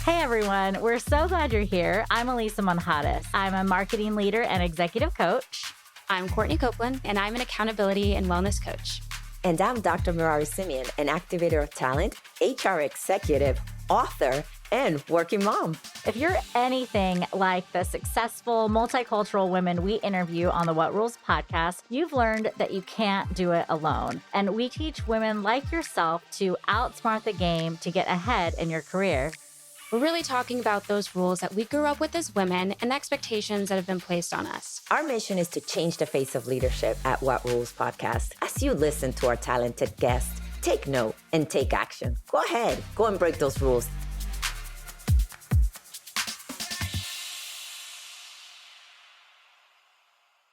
Hey everyone, we're so glad you're here. I'm Elisa Monjadas. I'm a marketing leader and executive coach. I'm Courtney Copeland, and I'm an accountability and wellness coach. And I'm Dr. Mirari Simeon, an activator of talent, HR executive, author, and working mom. If you're anything like the successful multicultural women we interview on the What Rules podcast, you've learned that you can't do it alone. And we teach women like yourself to outsmart the game to get ahead in your career. We're really talking about those rules that we grew up with as women and the expectations that have been placed on us. Our mission is to change the face of leadership at What Rules podcast. As you listen to our talented guests, take note and take action. Go ahead, go and break those rules.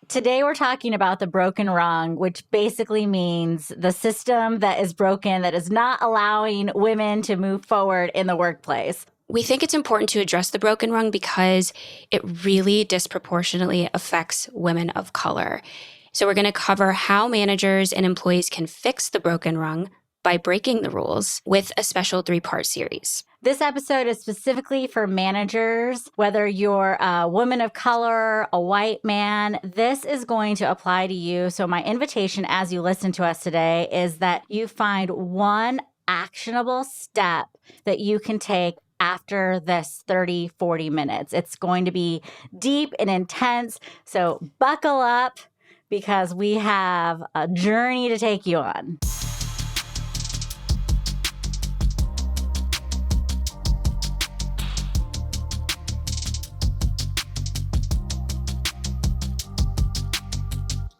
Today, we're talking about the broken rung, which basically means the system that is broken, that is not allowing women to move forward in the workplace. We think it's important to address the broken rung because it really disproportionately affects women of color. So we're going to cover how managers and employees can fix the broken rung by breaking the rules with a special 3-part series. This episode is specifically for managers, whether you're a woman of color, a white man, this is going to apply to you. So my invitation as you listen to us today is that you find one actionable step that you can take after this 30, 40 minutes. It's going to be deep and intense. So buckle up because we have a journey to take you on.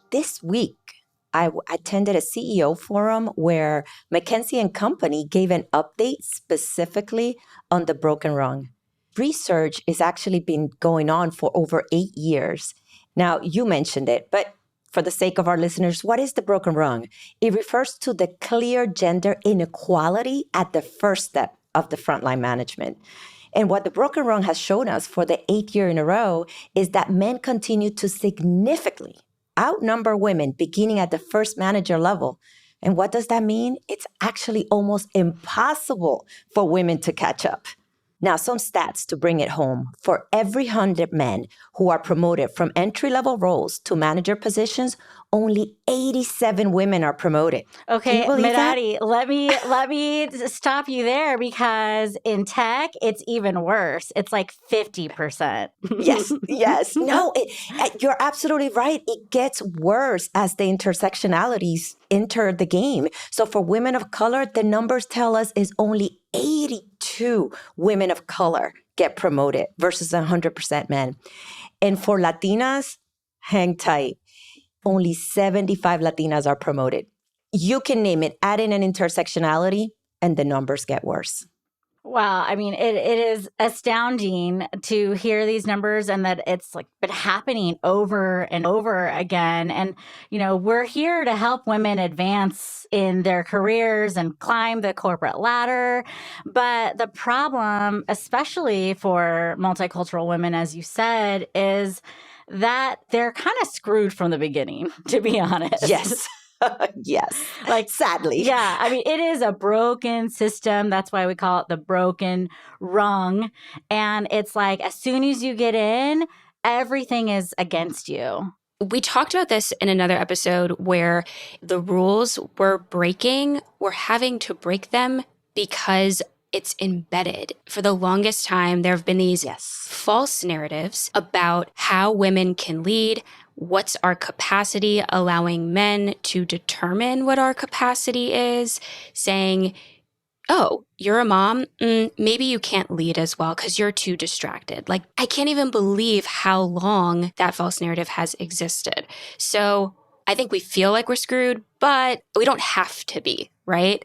This week, I attended a CEO forum where McKinsey & Company gave an update specifically on the broken rung. Research has actually been going on for over 8 years. Now, you mentioned it, but for the sake of our listeners, what is the broken rung? It refers to the clear gender inequality at the first step of the frontline management. And what the broken rung has shown us for the 8th year in a row is that men continue to significantly outnumber women beginning at the first manager level. And what does that mean? It's actually almost impossible for women to catch up. Now, some stats to bring it home. For every 100 men who are promoted from entry-level roles to manager positions, only 87 women are promoted. Okay, Mirari, let me stop you there because in tech, it's even worse. It's like 50%. Yes. No, you're absolutely right. It gets worse as the intersectionalities enter the game. So for women of color, the numbers tell us is only 82 women of color get promoted versus 100% men. And for Latinas, hang tight. Only 75 Latinas are promoted. You can name it, add in an intersectionality, and the numbers get worse. Wow. I mean, it is astounding to hear these numbers and that it's like been happening over and over again. And, you know, we're here to help women advance in their careers and climb the corporate ladder. But the problem, especially for multicultural women, as you said, is that they're kind of screwed from the beginning, to be honest. Yes. Yes. Like, sadly. Yeah. I mean, it is a broken system. That's why we call it the broken rung. And it's like, as soon as you get in, everything is against you. We talked about this in another episode where the rules we're having to break them because it's embedded. For the longest time, there have been these false narratives about how women can lead, what's our capacity, allowing men to determine what our capacity is, saying, oh, you're a mom, maybe you can't lead as well because you're too distracted. Like, I can't even believe how long that false narrative has existed. So I think we feel like we're screwed, but we don't have to be, right?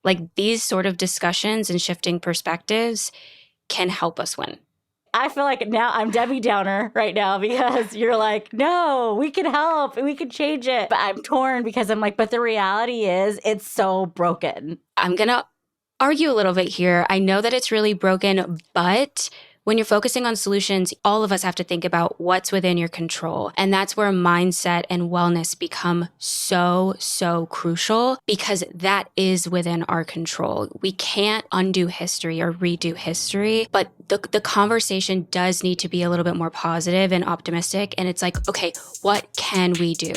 Like, these sort of discussions and shifting perspectives can help us win. I feel like now I'm Debbie Downer right now because you're like, no, we can help and we can change it. But I'm torn because I'm like, but the reality is it's so broken. I'm going to argue a little bit here. I know that it's really broken, but When you're focusing on solutions, all of us have to think about what's within your control. And that's where mindset and wellness become so, so crucial because that is within our control. We can't undo history or redo history, but the conversation does need to be a little bit more positive and optimistic. And it's like, okay, what can we do?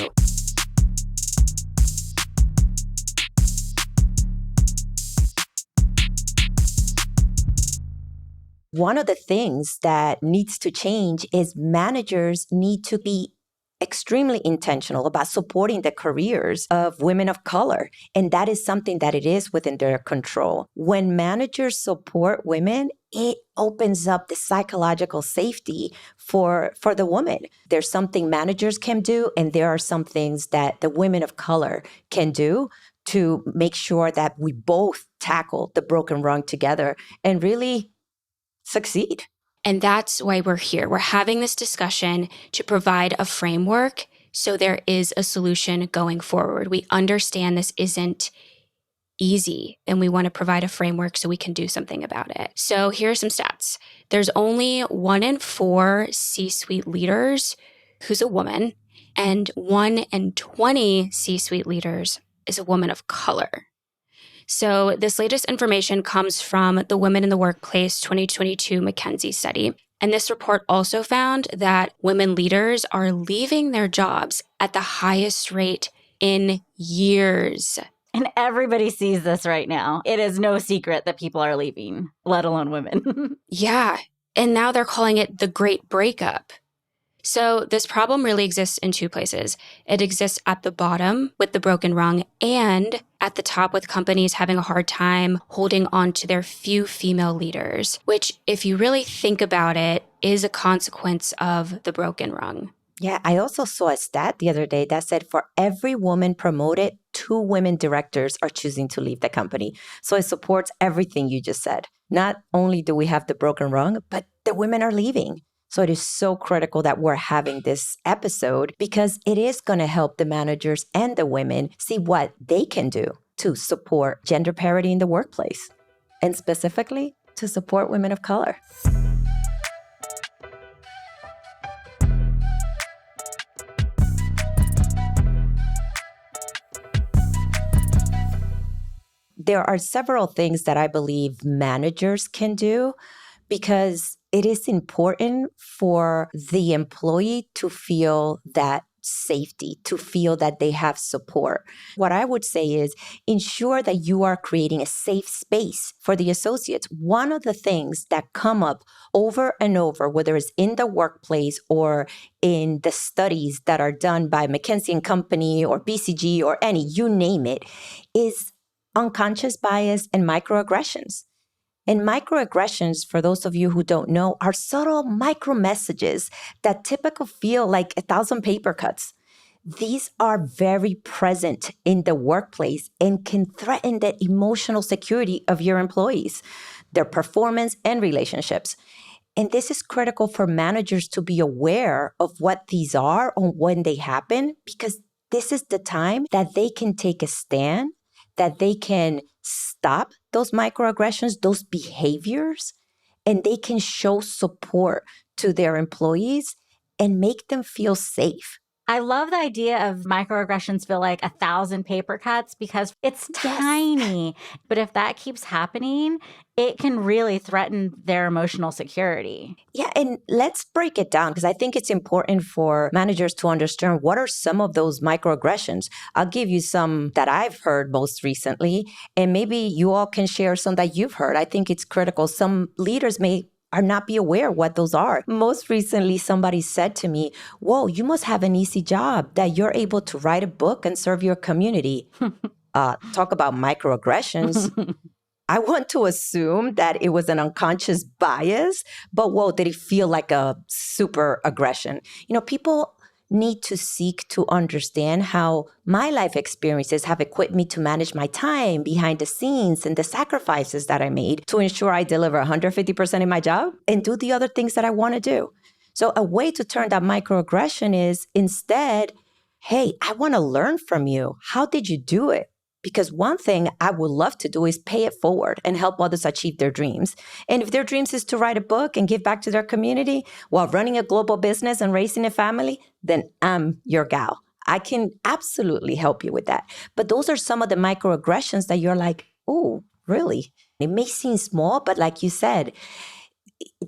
One of the things that needs to change is managers need to be extremely intentional about supporting the careers of women of color. And that is something that it is within their control. When managers support women, it opens up the psychological safety for the woman. There's something managers can do, and there are some things that the women of color can do to make sure that we both tackle the broken rung together and really succeed. And that's why we're here. We're having this discussion to provide a framework so there is a solution going forward. We understand this isn't easy and we want to provide a framework so we can do something about it. So here are some stats. There's only 1 in 4 C-suite leaders who's a woman, and 1 in 20 C-suite leaders is a woman of color. So this latest information comes from the Women in the Workplace 2022 McKinsey study. And this report also found that women leaders are leaving their jobs at the highest rate in years. And everybody sees this right now. It is no secret that people are leaving, let alone women. Yeah. And now they're calling it the great breakup. So this problem really exists in 2 places. It exists at the bottom with the broken rung and at the top with companies having a hard time holding on to their few female leaders, which if you really think about it, is a consequence of the broken rung. Yeah, I also saw a stat the other day that said for every woman promoted, 2 women directors are choosing to leave the company. So it supports everything you just said. Not only do we have the broken rung, but the women are leaving. So it is so critical that we're having this episode because it is going to help the managers and the women see what they can do to support gender parity in the workplace, and specifically to support women of color. There are several things that I believe managers can do because it is important for the employee to feel that safety, to feel that they have support. What I would say is ensure that you are creating a safe space for the associates. One of the things that come up over and over, whether it's in the workplace or in the studies that are done by McKinsey and Company or BCG or any, you name it, is unconscious bias and microaggressions. And microaggressions, for those of you who don't know, are subtle micro messages that typically feel like 1,000 paper cuts. These are very present in the workplace and can threaten the emotional security of your employees, their performance and relationships. And this is critical for managers to be aware of what these are or when they happen, because this is the time that they can take a stand, that they can stop those microaggressions, those behaviors, and they can show support to their employees and make them feel safe. I love the idea of microaggressions feel like 1,000 paper cuts because it's tiny. But if that keeps happening, it can really threaten their emotional security. Yeah, and let's break it down because I think it's important for managers to understand what are some of those microaggressions. I'll give you some that I've heard most recently, and maybe you all can share some that you've heard. I think it's critical. Some leaders may are not be aware what those are. Most recently, somebody said to me, whoa, you must have an easy job that you're able to write a book and serve your community. Talk about microaggressions. I want to assume that it was an unconscious bias, but whoa, did it feel like a super aggression? You know, people need to seek to understand how my life experiences have equipped me to manage my time behind the scenes and the sacrifices that I made to ensure I deliver 150% in my job and do the other things that I want to do. So a way to turn that microaggression is instead, hey, I want to learn from you. How did you do it? because one thing I would love to do is pay it forward and help others achieve their dreams. And if their dreams is to write a book and give back to their community while running a global business and raising a family, then I'm your gal. I can absolutely help you with that. But those are some of the microaggressions that you're like, oh, really? It may seem small, but like you said,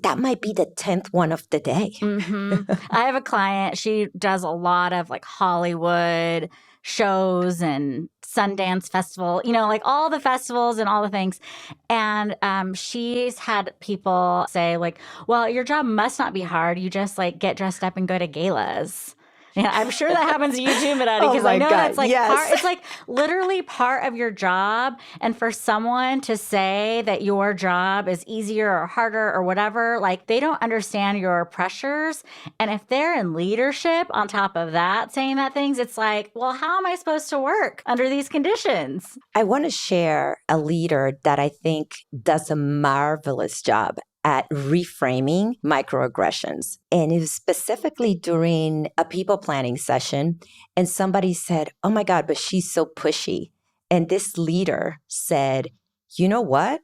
that might be the 10th one of the day. I have a client. She does a lot of like Hollywood shows and Sundance Festival, like all the festivals and all the things. And she's had people say like, well, your job must not be hard. You just like get dressed up and go to galas. Yeah, I'm sure that happens to you too, Madadi, because I know that's like it's like literally part of your job. And for someone to say that your job is easier or harder or whatever, like they don't understand your pressures. And if they're in leadership on top of that, saying that things, it's like, well, how am I supposed to work under these conditions? I want to share a leader that I think does a marvelous job at reframing microaggressions. And it was specifically during a people planning session. And somebody said, oh my God, but she's so pushy. And this leader said, you know what?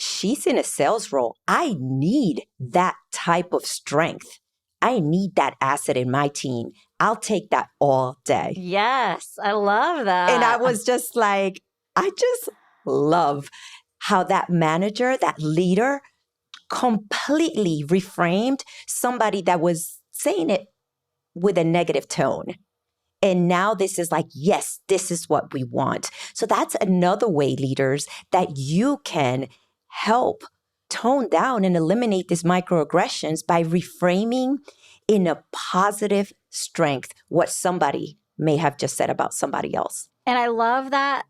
She's in a sales role. I need that type of strength. I need that asset in my team. I'll take that all day. Yes, I love that. And I was just like, I just love how that manager, that leader, completely reframed somebody that was saying it with a negative tone. And now this is like, yes, this is what we want. So that's another way, leaders, that you can help tone down and eliminate these microaggressions by reframing in a positive strength what somebody may have just said about somebody else. And I love that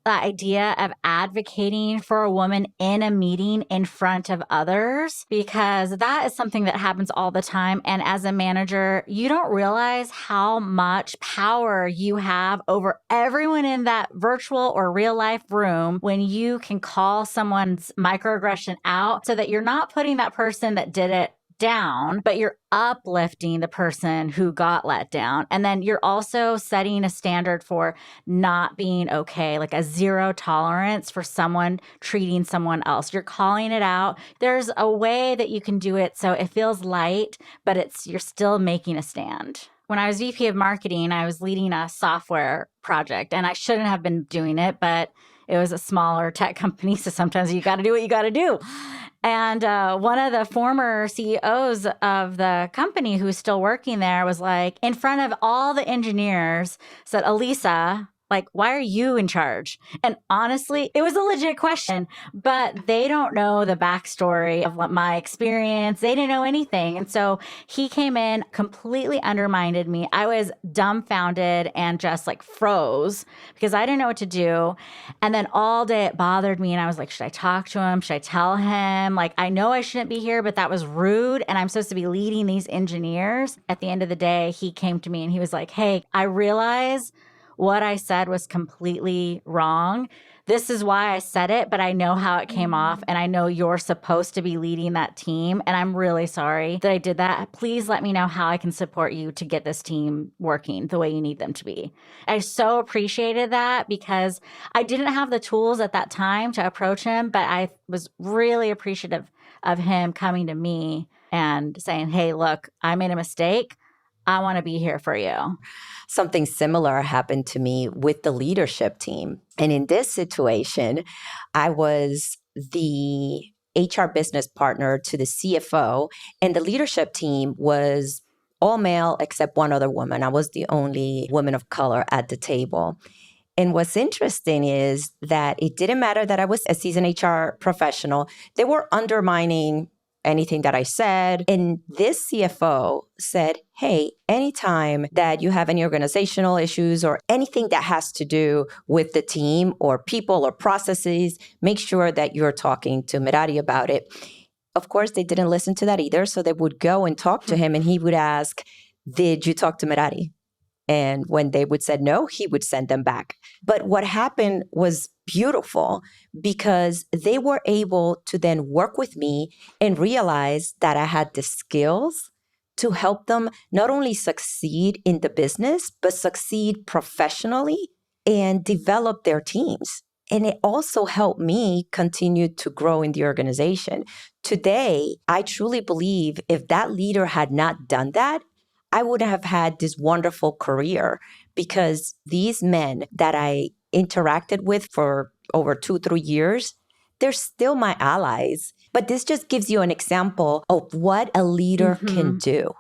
the idea of advocating for a woman in a meeting in front of others, because that is something that happens all the time. And as a manager, you don't realize how much power you have over everyone in that virtual or real life room when you can call someone's microaggression out so that you're not putting that person that did it down, but you're uplifting the person who got let down. And then you're also setting a standard for not being okay, like a zero tolerance for someone treating someone else. You're calling it out. There's a way that you can do it so it feels light, but you're still making a stand. When I was VP of marketing, I was leading a software project, and I shouldn't have been doing it, but it was a smaller tech company. So sometimes you got to do what you got to do. And one of the former CEOs of the company who's still working there was like, in front of all the engineers, said, Elisa, like, why are you in charge? And honestly, it was a legit question, but they don't know the backstory of my experience. They didn't know anything. And so he came in, completely undermined me. I was dumbfounded and just like froze because I didn't know what to do. And then all day it bothered me. And I was like, should I talk to him? Should I tell him? Like, I know I shouldn't be here, but that was rude. And I'm supposed to be leading these engineers. At the end of the day, he came to me and he was like, hey, I realize what I said was completely wrong. This is why I said it, but I know how it came off, and I know you're supposed to be leading that team, and I'm really sorry that I did that. Please let me know how I can support you to get this team working the way you need them to be. I so appreciated that because I didn't have the tools at that time to approach him, but I was really appreciative of him coming to me and saying, hey, look, I made a mistake. I want to be here for you. Something similar happened to me with the leadership team. And in this situation, I was the HR business partner to the CFO, and the leadership team was all male except one other woman. I was the only woman of color at the table. And what's interesting is that it didn't matter that I was a seasoned HR professional. They were undermining anything that I said. And this CFO said, hey, anytime that you have any organizational issues or anything that has to do with the team or people or processes, make sure that you're talking to Mirari about it. Of course, they didn't listen to that either. So they would go and talk to him and he would ask, did you talk to Mirari? And when they would say no, he would send them back. But what happened was beautiful because they were able to then work with me and realize that I had the skills to help them not only succeed in the business, but succeed professionally and develop their teams. And it also helped me continue to grow in the organization. Today, I truly believe if that leader had not done that, I wouldn't have had this wonderful career, because these men that I interacted with for over 2-3 years, they're still my allies. But this just gives you an example of what a leader can do.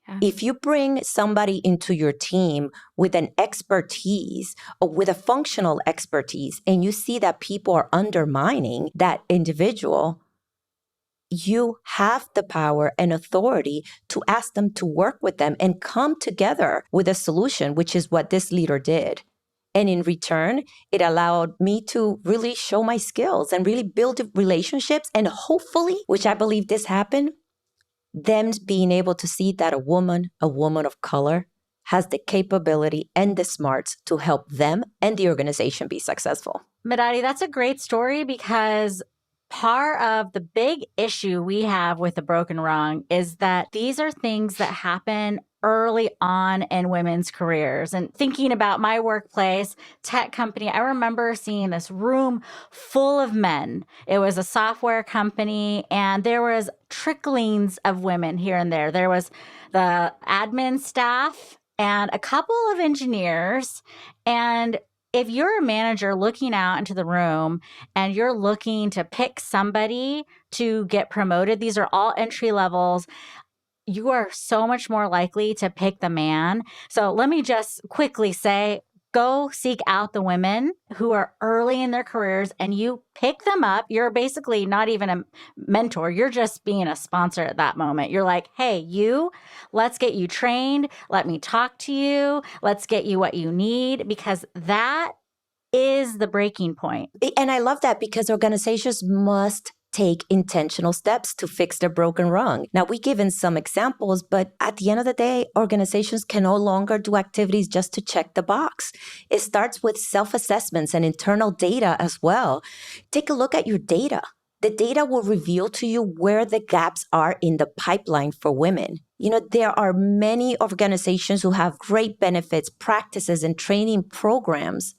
Yeah. If you bring somebody into your team with an expertise or with a functional expertise, and you see that people are undermining that individual, you have the power and authority to ask them to work with them and come together with a solution, which is what this leader did. And in return, it allowed me to really show my skills and really build relationships. And hopefully, which I believe this happened, them being able to see that a woman of color, has the capability and the smarts to help them and the organization be successful. Medadi, that's a great story, because part of the big issue we have with the broken rung is that these are things that happen early on in women's careers. And thinking about my workplace, tech company, I remember seeing this room full of men. It was a software company, and there was tricklings of women here and there. There was the admin staff and a couple of engineers. And if you're a manager looking out into the room and you're looking to pick somebody to get promoted, these are all entry levels, you are so much more likely to pick the man. So let me just quickly say, go seek out the women who are early in their careers and you pick them up. You're basically not even a mentor. You're just being a sponsor at that moment. You're like, hey, let's get you trained. Let me talk to you. Let's get you what you need, because that is the breaking point. And I love that, because organizations must take intentional steps to fix their broken rung. Now, we've given some examples, but at the end of the day, organizations can no longer do activities just to check the box. It starts with self-assessments and internal data as well. Take a look at your data. The data will reveal to you where the gaps are in the pipeline for women. There are many organizations who have great benefits, practices, and training programs.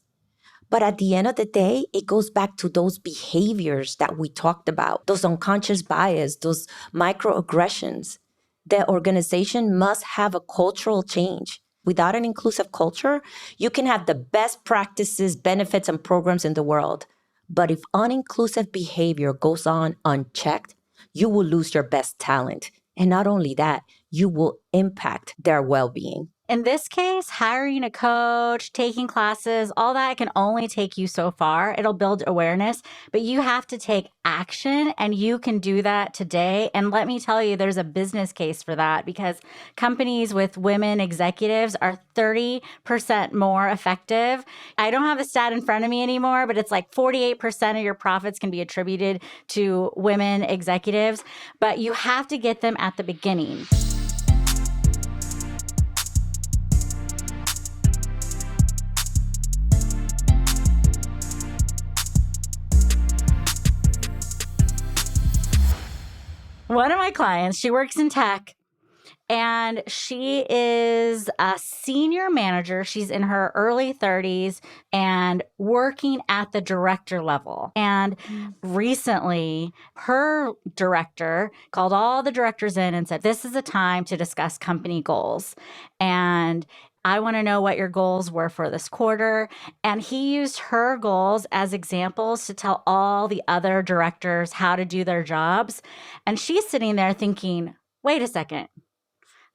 But at the end of the day, it goes back to those behaviors that we talked about, those unconscious bias, those microaggressions. The organization must have a cultural change. Without an inclusive culture, you can have the best practices, benefits, and programs in the world. But if uninclusive behavior goes on unchecked, you will lose your best talent. And not only that, you will impact their well-being. In this case, hiring a coach, taking classes, all that can only take you so far. It'll build awareness, but you have to take action, and you can do that today. And let me tell you, there's a business case for that, because companies with women executives are 30% more effective. I don't have the stat in front of me anymore, but it's like 48% of your profits can be attributed to women executives, but you have to get them at the beginning. One of my clients, she works in tech, and she is a senior manager. She's in her early 30s and working at the director level. And recently, her director called all the directors in and said, this is a time to discuss company goals. And I want to know what your goals were for this quarter. And he used her goals as examples to tell all the other directors how to do their jobs. And she's sitting there thinking, wait a second.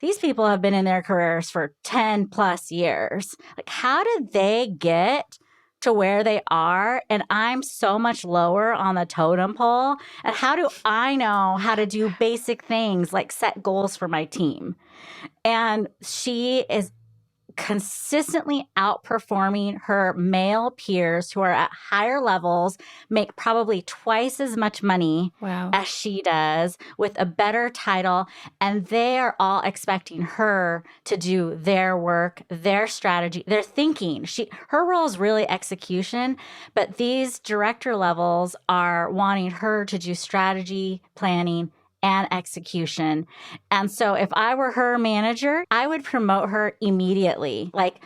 These people have been in their careers for 10 plus years. Like, how did they get to where they are? And I'm so much lower on the totem pole. And how do I know how to do basic things like set goals for my team? And she is consistently outperforming her male peers who are at higher levels, make probably twice as much money as she does, with a better title. And they are all expecting her to do their work, their strategy, their thinking. Her role is really execution, but these director levels are wanting her to do strategy, planning, and execution. And so if I were her manager, I would promote her immediately. Like,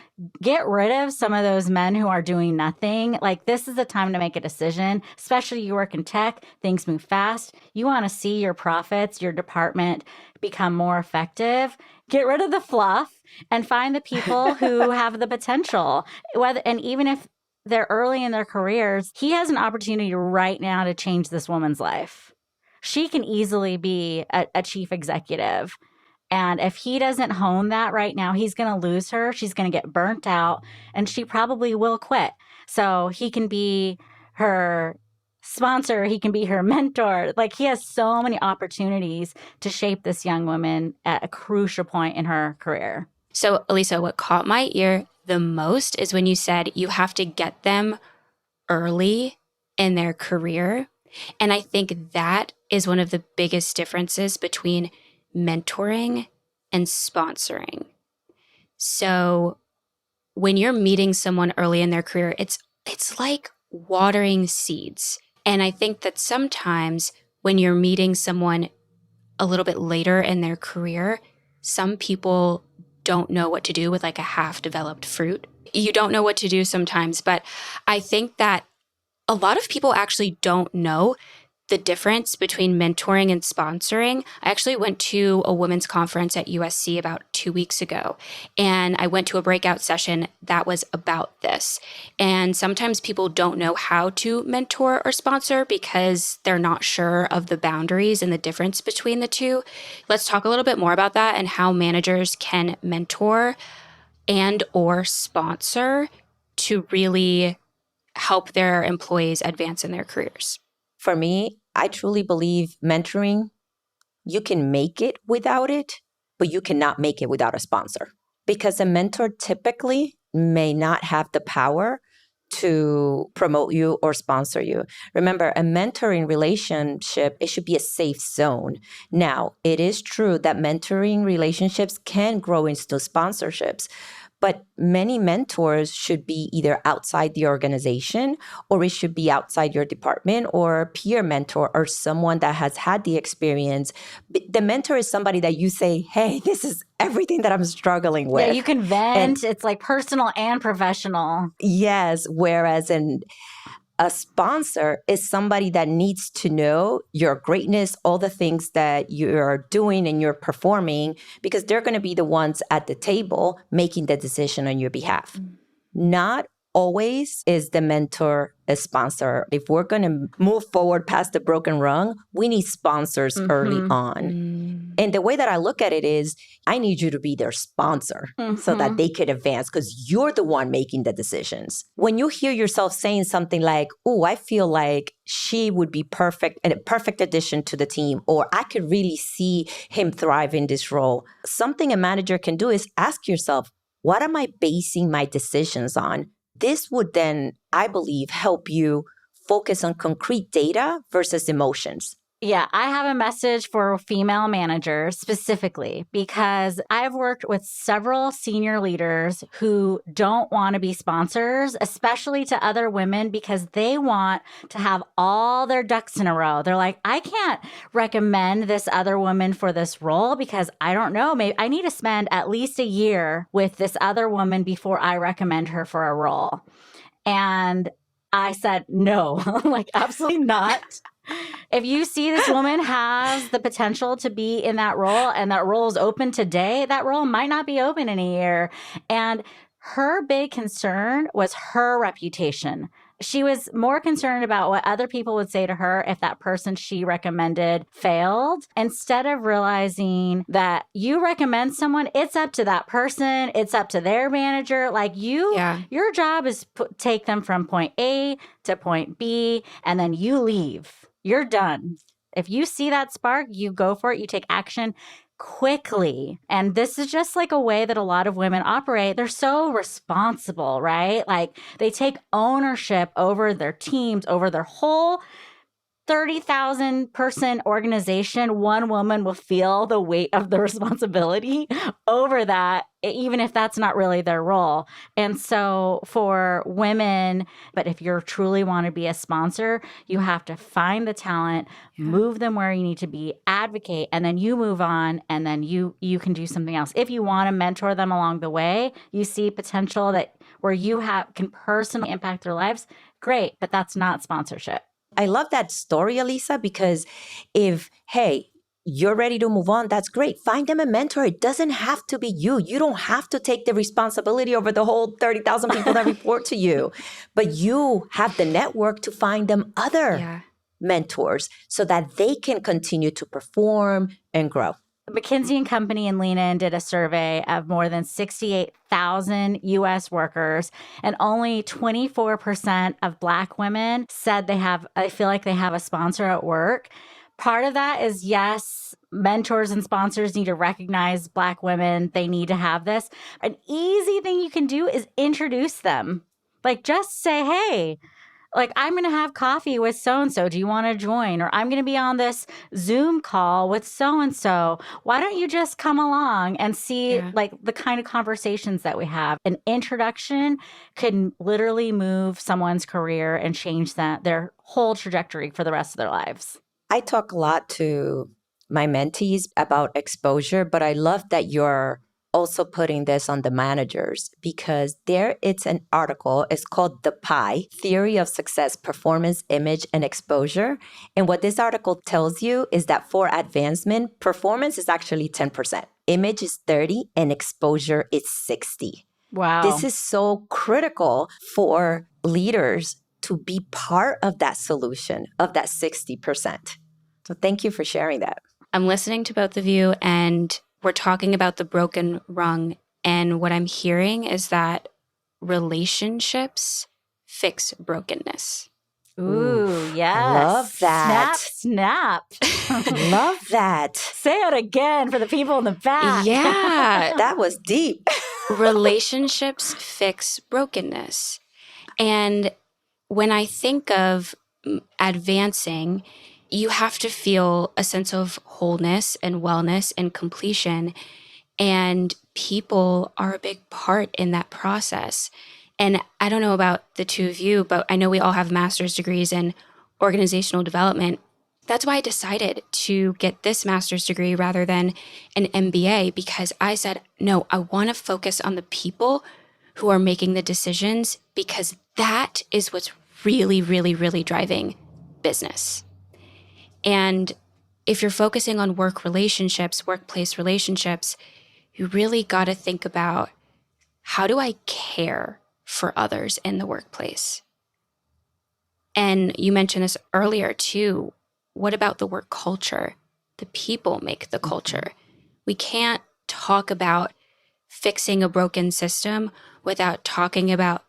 get rid of some of those men who are doing nothing. Like, this is the time to make a decision, especially you work in tech, things move fast. You want to see your profits, your department become more effective. Get rid of the fluff and find the people who have the potential. And even if they're early in their careers, he has an opportunity right now to change this woman's life. She can easily be a chief executive. And if he doesn't hone that right now, he's going to lose her. She's going to get burnt out and she probably will quit. So he can be her sponsor. He can be her mentor. Like, he has so many opportunities to shape this young woman at a crucial point in her career. So, Elisa, what caught my ear the most is when you said you have to get them early in their career. And I think that is one of the biggest differences between mentoring and sponsoring. So when you're meeting someone early in their career, it's like watering seeds. And I think that sometimes when you're meeting someone a little bit later in their career, some people don't know what to do with like a half-developed fruit. You don't know what to do sometimes, but I think that a lot of people actually don't know the difference between mentoring and sponsoring. I actually went to a women's conference at USC about 2 weeks ago, and I went to a breakout session that was about this. And sometimes people don't know how to mentor or sponsor because they're not sure of the boundaries and the difference between the two. Let's talk a little bit more about that and how managers can mentor and or sponsor to really help their employees advance in their careers. For me, I truly believe mentoring, you can make it without it, but you cannot make it without a sponsor. Because a mentor typically may not have the power to promote you or sponsor you. Remember, a mentoring relationship, it should be a safe zone. Now, it is true that mentoring relationships can grow into sponsorships, but many mentors should be either outside the organization or it should be outside your department or a peer mentor or someone that has had the experience. The mentor is somebody that you say, hey, this is everything that I'm struggling with. Yeah, you can vent. It's like personal and professional. Yes, whereas a sponsor is somebody that needs to know your greatness, all the things that you're doing and you're performing, because they're going to be the ones at the table making the decision on your behalf. Not always is the mentor a sponsor. If we're going to move forward past the broken rung, we need sponsors early on. And the way that I look at it is, I need you to be their sponsor so that they could advance because you're the one making the decisions. When you hear yourself saying something like, oh, I feel like she would be perfect and a perfect addition to the team, or I could really see him thrive in this role. Something a manager can do is ask yourself, what am I basing my decisions on? This would then, I believe, help you focus on concrete data versus emotions. Yeah, I have a message for female managers specifically because I've worked with several senior leaders who don't want to be sponsors, especially to other women, because they want to have all their ducks in a row. They're like, I can't recommend this other woman for this role because I don't know, maybe I need to spend at least a year with this other woman before I recommend her for a role. And I said, no, like absolutely not. If you see this woman has the potential to be in that role and that role is open today, that role might not be open in a year. And her big concern was her reputation. She was more concerned about what other people would say to her if that person she recommended failed, instead of realizing that you recommend someone, it's up to that person, it's up to their manager. Like your job is take them from point A to point B, and then you leave. You're done. If you see that spark, you go for it, you take action quickly. And this is just like a way that a lot of women operate. They're so responsible, right? Like they take ownership over their teams, over their whole 30,000 person organization, one woman will feel the weight of the responsibility over that, even if that's not really their role. And so for women, but if you truly want to be a sponsor, you have to find the talent, move them where you need to be, advocate, and then you move on, and then you can do something else. If you want to mentor them along the way, you see potential that where you can personally impact their lives, great, but that's not sponsorship. I love that story, Elisa, because hey, you're ready to move on, that's great. Find them a mentor. It doesn't have to be you. You don't have to take the responsibility over the whole 30,000 people that report to you. But you have the network to find them other mentors so that they can continue to perform and grow. McKinsey and Company and Lean In did a survey of more than 68,000 U.S. workers, and only 24% of Black women said I feel like they have a sponsor at work. Part of that is, yes, mentors and sponsors need to recognize Black women. They need to have this. An easy thing you can do is introduce them. Like, just say, hey, like, I'm going to have coffee with so-and-so. Do you want to join? Or I'm going to be on this Zoom call with so-and-so. Why don't you just come along and see like the kind of conversations that we have? An introduction can literally move someone's career and change their whole trajectory for the rest of their lives. I talk a lot to my mentees about exposure, but I love that you're also putting this on the managers, because it's an article. It's called The PIE, Theory of Success, Performance, Image, and Exposure. And what this article tells you is that for advancement, performance is actually 10%, image is 30%, and exposure is 60%. Wow. This is so critical for leaders to be part of that solution, of that 60%. So thank you for sharing that. I'm listening to both of you, and we're talking about the broken rung. And what I'm hearing is that relationships fix brokenness. Ooh, yes. Love that. Snap, snap. Love that. Say it again for the people in the back. Yeah. That was deep. Relationships fix brokenness. And when I think of advancing, you have to feel a sense of wholeness and wellness and completion. And people are a big part in that process. And I don't know about the two of you, but I know we all have master's degrees in organizational development. That's why I decided to get this master's degree rather than an MBA, because I said, no, I want to focus on the people who are making the decisions, because that is what's really, really, really driving business. And if you're focusing on workplace relationships, you really got to think about, how do I care for others in the workplace? And you mentioned this earlier too. What about the work culture? The people make the culture. We can't talk about fixing a broken system without talking about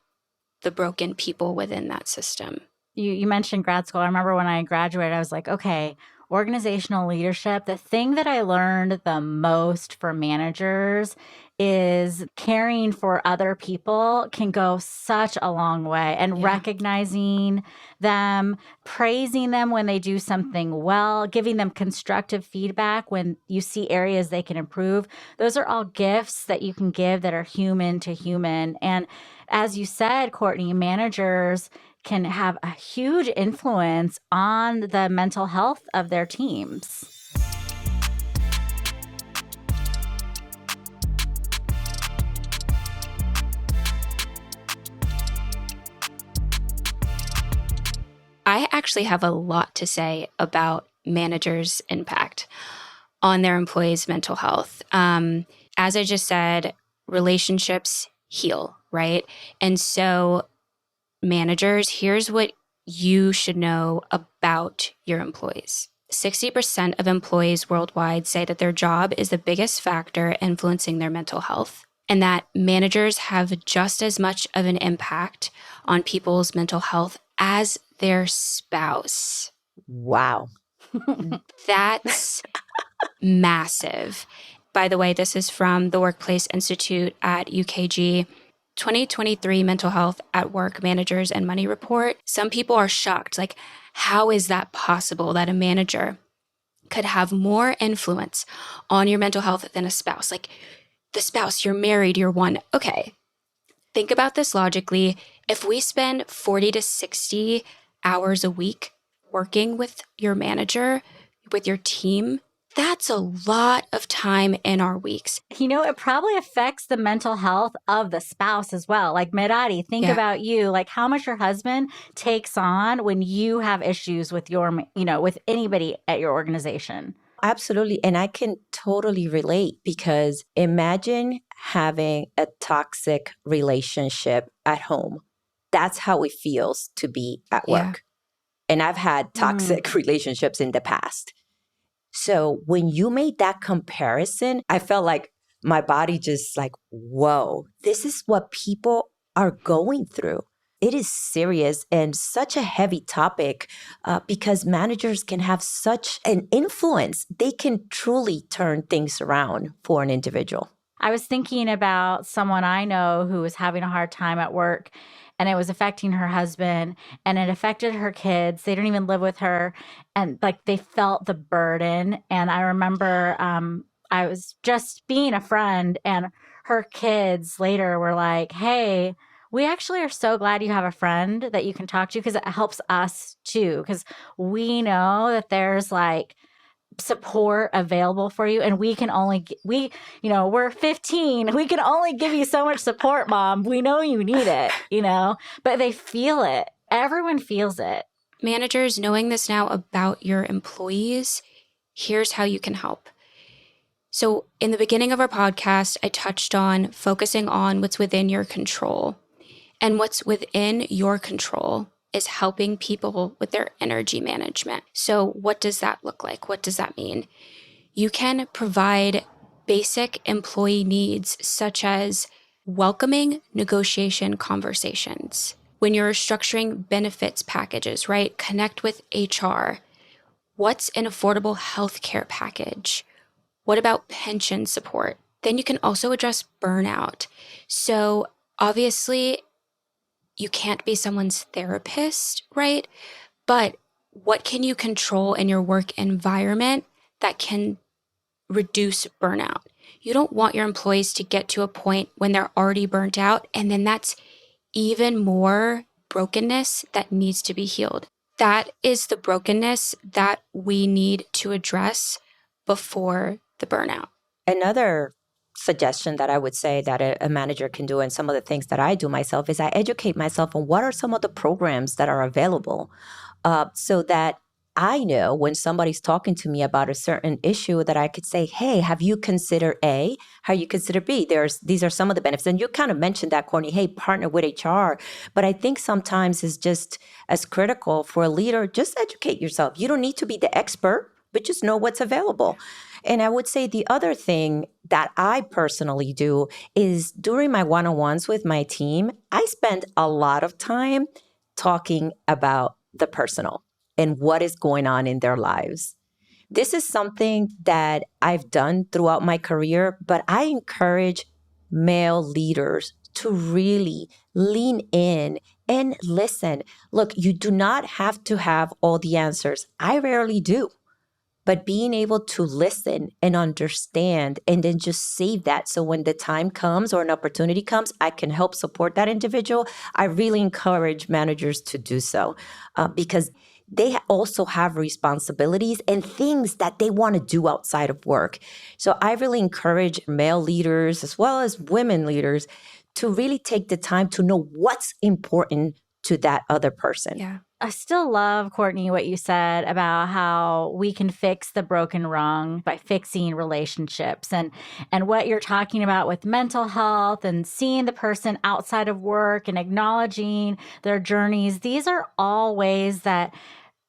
the broken people within that system. You mentioned grad school. I remember when I graduated, I was like, okay, organizational leadership. The thing that I learned the most for managers is caring for other people can go such a long way, and recognizing them, praising them when they do something well, giving them constructive feedback when you see areas they can improve. Those are all gifts that you can give that are human to human. And as you said, Courtney, managers can have a huge influence on the mental health of their teams. I actually have a lot to say about managers' impact on their employees' mental health. As I just said, relationships heal, right? And so managers, here's what you should know about your employees. 60% of employees worldwide say that their job is the biggest factor influencing their mental health, and that managers have just as much of an impact on people's mental health as their spouse. Wow. That's massive. By the way, this is from the Workplace Institute at UKG. 2023 Mental Health at Work Managers and Money Report, some people are shocked. Like, how is that possible that a manager could have more influence on your mental health than a spouse? Like, the spouse, you're married, you're one. Okay, think about this logically. If we spend 40 to 60 hours a week working with your manager, with your team, that's a lot of time in our weeks. It probably affects the mental health of the spouse as well. Like, Merari, think about you, like how much your husband takes on when you have issues with with anybody at your organization. Absolutely. And I can totally relate because imagine having a toxic relationship at home. That's how it feels to be at work. And I've had toxic relationships in the past. So when you made that comparison, I felt like my body just like, whoa, this is what people are going through. It is serious and such a heavy topic because managers can have such an influence. They can truly turn things around for an individual. I was thinking about someone I know who was having a hard time at work, and it was affecting her husband, and it affected her kids. They don't even live with her, and like they felt the burden. And I remember I was just being a friend, and her kids later were like, "Hey, we actually are so glad you have a friend that you can talk to because it helps us too. Because we know that there's like support available for you, and we can only we're 15, we can only give you so much support, mom. We know you need it, but they feel it. Everyone feels it. Managers, knowing this now about your employees, here's how you can help. So in the beginning of our podcast, I touched on focusing on what's within your control. And what's within your control is helping people with their energy management. So what does that look like? What does that mean? You can provide basic employee needs such as welcoming negotiation conversations. When you're structuring benefits packages, right? Connect with HR. What's an affordable healthcare package? What about pension support? Then you can also address burnout. So obviously, you can't be someone's therapist, right? But what can you control in your work environment that can reduce burnout? You don't want your employees to get to a point when they're already burnt out, and then that's even more brokenness that needs to be healed. That is the brokenness that we need to address before the burnout. Another suggestion that I would say that a manager can do, and some of the things that I do myself, is I educate myself on what are some of the programs that are available so that I know when somebody's talking to me about a certain issue that I could say, hey, have you considered A? Have you considered B? These are some of the benefits. And you kind of mentioned that, Courtney, hey, partner with HR. But I think sometimes it's just as critical for a leader, just educate yourself. You don't need to be the expert, but just know what's available. And I would say the other thing that I personally do is during my one-on-ones with my team, I spend a lot of time talking about the personal and what is going on in their lives. This is something that I've done throughout my career, but I encourage male leaders to really lean in and listen. Look, you do not have to have all the answers. I rarely do. But being able to listen and understand and then just save that. So when the time comes or an opportunity comes, I can help support that individual. I really encourage managers to do so because they also have responsibilities and things that they want to do outside of work. So I really encourage male leaders as well as women leaders to really take the time to know what's important to that other person. Yeah. I still love, Courtney, what you said about how we can fix the broken rung by fixing relationships, and what you're talking about with mental health and seeing the person outside of work and acknowledging their journeys. These are all ways that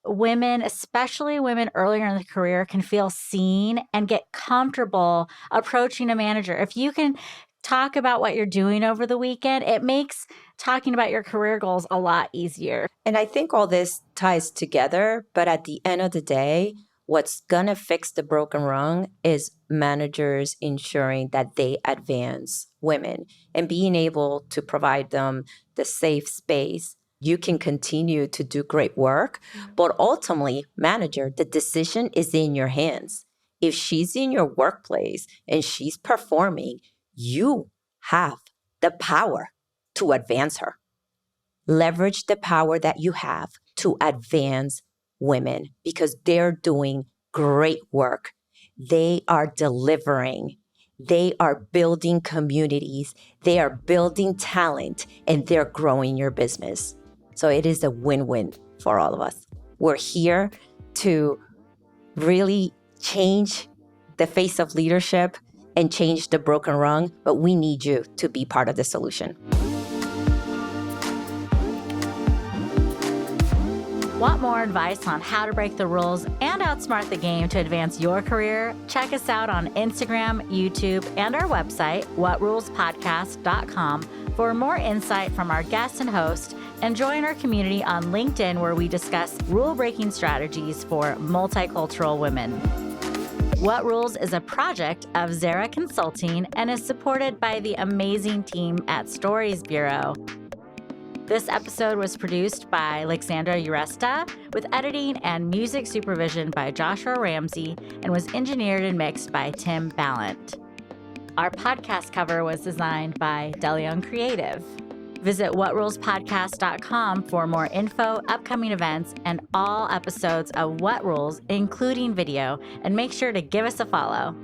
women, especially women earlier in the career, can feel seen and get comfortable approaching a manager. If you can talk about what you're doing over the weekend, it makes talking about your career goals a lot easier. And I think all this ties together, but at the end of the day, What's going to fix the broken rung is managers ensuring that they advance women and being able to provide them the safe space. You can continue to do great work, but ultimately, manager, the decision is in your hands. If she's in your workplace and she's performing, you have the power to advance her. Leverage the power that you have to advance women because they're doing great work. They are delivering. They are building communities. They are building talent and they're growing your business. So it is a win-win for all of us. We're here to really change the face of leadership and change the broken rung, but we need you to be part of the solution. Want more advice on how to break the rules and outsmart the game to advance your career? Check us out on Instagram, YouTube, and our website, whatrulespodcast.com, for more insight from our guests and hosts, and join our community on LinkedIn where we discuss rule-breaking strategies for multicultural women. What Rules is a project of Zara Consulting and is supported by the amazing team at Stories Bureau. This episode was produced by Alexandra Uresta with editing and music supervision by Joshua Ramsey and was engineered and mixed by Tim Ballant. Our podcast cover was designed by DeLeon Creative. Visit whatrulespodcast.com for more info, upcoming events, and all episodes of What Rules, including video, and make sure to give us a follow.